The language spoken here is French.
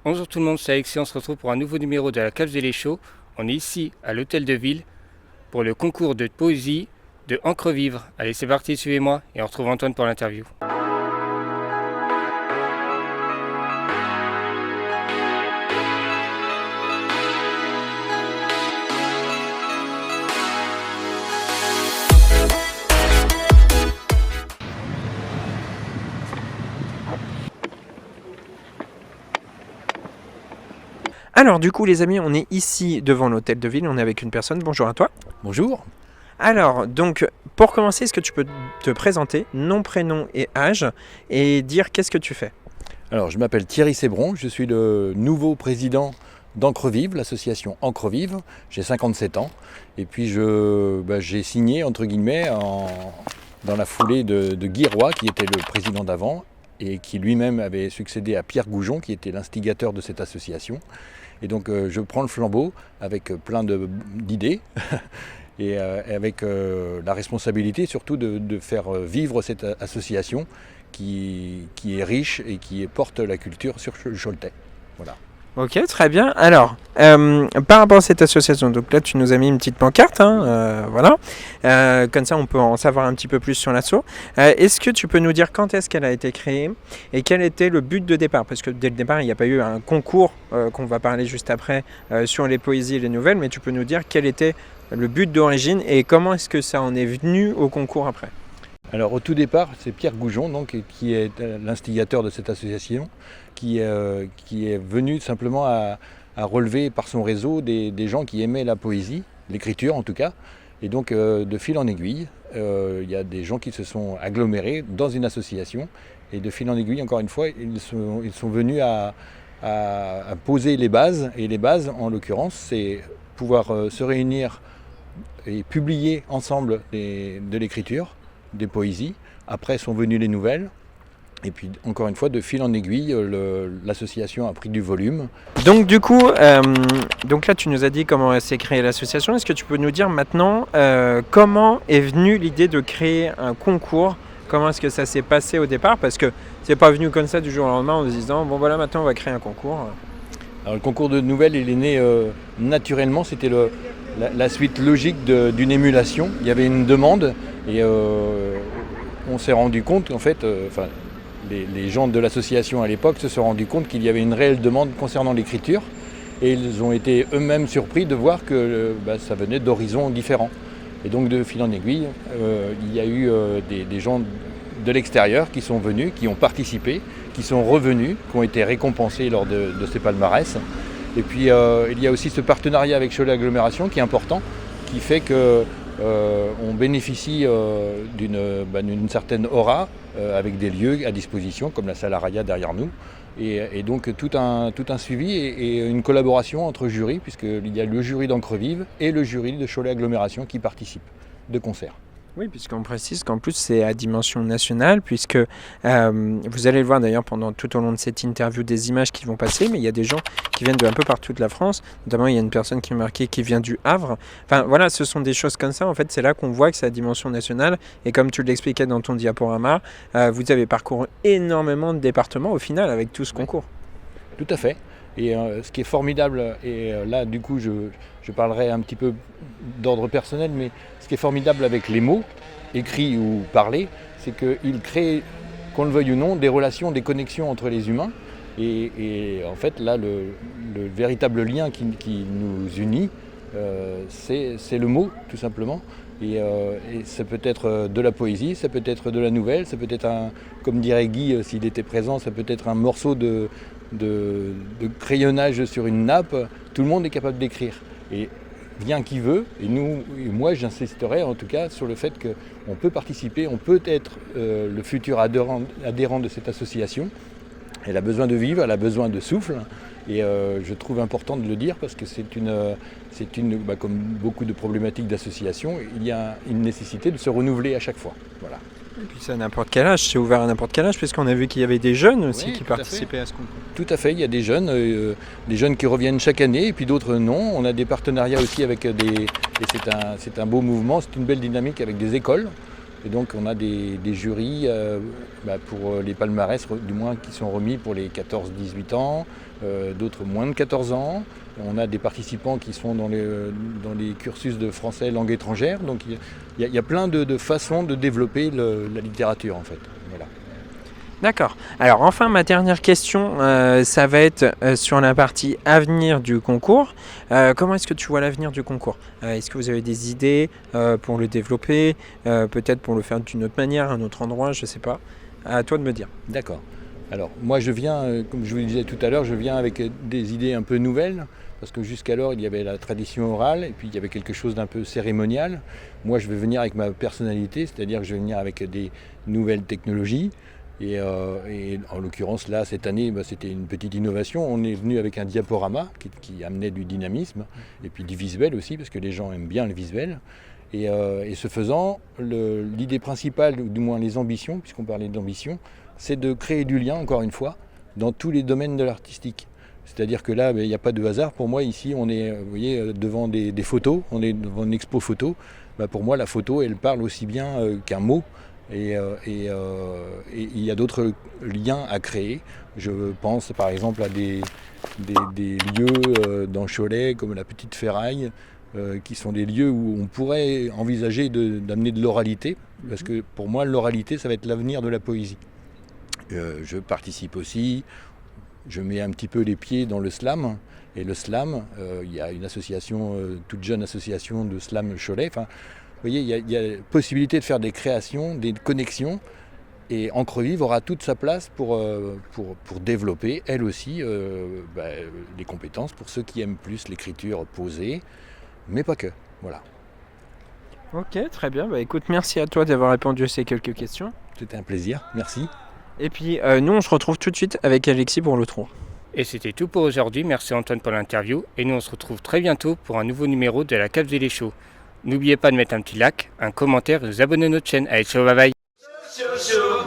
Bonjour tout le monde, c'est Alexis, on se retrouve pour un nouveau numéro de la Cave des Chauds. On est ici à l'Hôtel de Ville pour le concours de poésie de Encre Vivre. Allez, c'est parti, suivez-moi et on retrouve Antoine pour l'interview. Alors du coup les amis, on est ici devant l'hôtel de ville, on est avec une personne. Bonjour à toi. Bonjour. Alors donc pour commencer, est-ce que tu peux te présenter, nom, prénom et âge et dire qu'est-ce que tu fais? Alors je m'appelle Thierry Sébron, je suis le nouveau président d'Encre Vive, l'association Encre Vive. J'ai 57 ans et puis j'ai signé entre guillemets dans la foulée de Guy Roy qui était le président d'avant et qui lui-même avait succédé à Pierre Goujon qui était l'instigateur de cette association. Et donc je prends le flambeau avec plein d'idées et avec la responsabilité surtout de faire vivre cette association qui est riche et qui porte la culture sur le Choletais. Voilà. Ok, très bien. Alors, par rapport à cette association, donc là tu nous as mis une petite pancarte, voilà. Comme ça on peut en savoir un petit peu plus sur l'asso. Est-ce que tu peux nous dire quand est-ce qu'elle a été créée et quel était le but de départ? Parce que dès le départ il n'y a pas eu un concours qu'on va parler juste après sur les poésies et les nouvelles, mais tu peux nous dire quel était le but d'origine et comment est-ce que ça en est venu au concours après? Alors au tout départ, c'est Pierre Goujon donc, qui est l'instigateur de cette association, qui est venu simplement à relever par son réseau des gens qui aimaient la poésie, l'écriture en tout cas. Et donc de fil en aiguille, il y a des gens qui se sont agglomérés dans une association. Et de fil en aiguille, encore une fois, ils sont venus à poser les bases. Et les bases, en l'occurrence, c'est pouvoir se réunir et publier ensemble de l'écriture, des poésies. Après sont venues les nouvelles. Et puis encore une fois, de fil en aiguille, l'association a pris du volume. Donc du coup, donc là tu nous as dit comment s'est créée l'association. Est-ce que tu peux nous dire maintenant comment est venue l'idée de créer un concours? Comment est-ce que ça s'est passé au départ? Parce que c'est pas venu comme ça du jour au lendemain en se disant bon voilà maintenant on va créer un concours. Alors le concours de nouvelles il est né naturellement, c'était la suite logique d'une émulation. Il y avait une demande et on s'est rendu compte en fait, les gens de l'association à l'époque se sont rendus compte qu'il y avait une réelle demande concernant l'écriture et ils ont été eux-mêmes surpris de voir que ça venait d'horizons différents. Et donc de fil en aiguille, il y a eu des gens de l'extérieur qui sont venus, qui ont participé, qui sont revenus, qui ont été récompensés lors de ces palmarès. Et puis il y a aussi ce partenariat avec Cholet Agglomération qui est important, qui fait qu'on bénéficie d'une certaine aura avec des lieux à disposition comme la salle Araya derrière nous. Et donc tout un suivi et une collaboration entre jurys, puisqu'il y a le jury d'Encre Vive et le jury de Cholet Agglomération qui participent de concert. Oui, puisqu'on précise qu'en plus c'est à dimension nationale, puisque vous allez le voir d'ailleurs tout au long de cette interview des images qui vont passer, mais il y a des gens qui viennent de un peu partout de la France, notamment il y a une personne qui est marquée qui vient du Havre. Enfin voilà, ce sont des choses comme ça, en fait c'est là qu'on voit que c'est à dimension nationale, et comme tu l'expliquais dans ton diaporama, vous avez parcouru énormément de départements au final avec tout ce concours. Tout à fait. Et ce qui est formidable, et là du coup je parlerai un petit peu d'ordre personnel, mais ce qui est formidable avec les mots, écrits ou parlés, c'est qu'ils créent, qu'on le veuille ou non, des relations, des connexions entre les humains. Et en fait là le véritable lien qui nous unit, c'est le mot tout simplement. Et ça peut être de la poésie, ça peut être de la nouvelle, ça peut être comme dirait Guy s'il était présent, ça peut être un morceau de crayonnage sur une nappe. Tout le monde est capable d'écrire. Et vient qui veut, et moi j'insisterai en tout cas sur le fait qu'on peut participer, on peut être le futur adhérent de cette association. Elle a besoin de vivre, elle a besoin de souffle. Et je trouve important de le dire parce que comme beaucoup de problématiques d'association, il y a une nécessité de se renouveler à chaque fois. Voilà. Et puis c'est à n'importe quel âge, c'est ouvert à n'importe quel âge, puisqu'on a vu qu'il y avait des jeunes aussi qui participaient à ce concours. Tout à fait, il y a des jeunes qui reviennent chaque année et puis d'autres non. On a des partenariats aussi avec et c'est un beau mouvement, c'est une belle dynamique avec des écoles. Et donc on a des jurys pour les palmarès, du moins qui sont remis pour les 14-18 ans, d'autres moins de 14 ans. On a des participants qui sont dans les cursus de français langue étrangère. Donc il y a plein de façons de développer la littérature en fait. Voilà. D'accord. Alors enfin, ma dernière question, ça va être sur la partie avenir du concours. Comment est-ce que tu vois l'avenir du concours? Est-ce que vous avez des idées pour le développer, peut-être pour le faire d'une autre manière, à un autre endroit, je ne sais pas. À toi de me dire. D'accord. Alors moi je viens, comme je vous le disais tout à l'heure, je viens avec des idées un peu nouvelles, parce que jusqu'alors il y avait la tradition orale et puis il y avait quelque chose d'un peu cérémonial. Moi je vais venir avec ma personnalité, c'est-à-dire que je vais venir avec des nouvelles technologies. Et en l'occurrence là cette année c'était une petite innovation. On est venu avec un diaporama qui amenait du dynamisme et puis du visuel aussi, parce que les gens aiment bien le visuel. Et ce faisant, l'idée principale, ou du moins les ambitions, puisqu'on parlait d'ambition, c'est de créer du lien, encore une fois, dans tous les domaines de l'artistique. C'est-à-dire que là, il n'y a pas de hasard. Pour moi, ici, on est devant des photos, on est devant une expo photo. Pour moi, la photo, elle parle aussi bien qu'un mot. Et il y a d'autres liens à créer. Je pense par exemple à des lieux dans Cholet, comme la Petite Ferraille, qui sont des lieux où on pourrait envisager d'amener de l'oralité, parce que pour moi, l'oralité, ça va être l'avenir de la poésie. Je participe aussi, je mets un petit peu les pieds dans le slam. Et le slam, il y a une association, toute jeune association de slam Cholet. Enfin, vous voyez, il y a possibilité de faire des créations, des connexions. Et Encre Vive aura toute sa place pour développer, elle aussi, les compétences pour ceux qui aiment plus l'écriture posée, mais pas que. Voilà. Ok, très bien. Écoute, merci à toi d'avoir répondu à ces quelques questions. C'était un plaisir, merci. Et puis, nous, on se retrouve tout de suite avec Alexis pour le 3. Et c'était tout pour aujourd'hui. Merci Antoine pour l'interview. Et nous, on se retrouve très bientôt pour un nouveau numéro de la Cave des Chauds. N'oubliez pas de mettre un petit like, un commentaire et de vous abonner à notre chaîne. Allez, ciao, bye bye. Chaud,